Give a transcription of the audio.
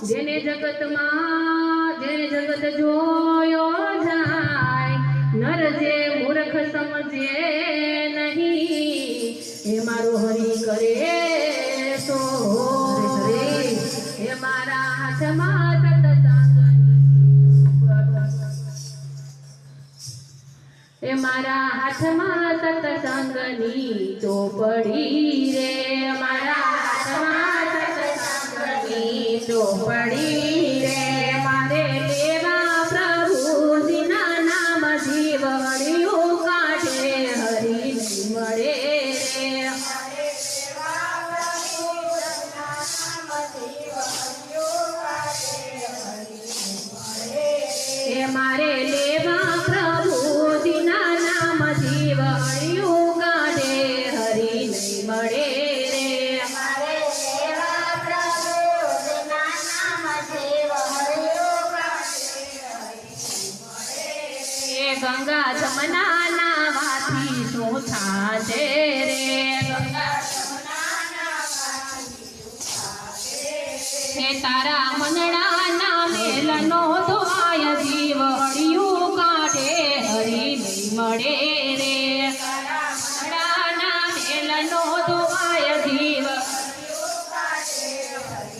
જેને જગત જોયો જાય નર જે મૂર્ખ સમજે નહીં એ મારું હરી કરે તો એ મારા હાથમાં એ મારા હાથમાં સત્સંગની ચોપડી રે મારા હાથમાં સત્સંગની ચોપડી રે મારે લેવા પ્રભુજીના નામ જીવ હરિયું કાઢે હરી નહીં મળે રે મારે લેવા પ્રભુજીના નામ જીવ હરિયું કાઢે હરી નહીં મળે રે ગંગા જમના નાવાથી શું થાશે રે હે તારા મનડાના મેલનો ધોવાય જીવ હરિયું કાઢે હરી નહીં મળે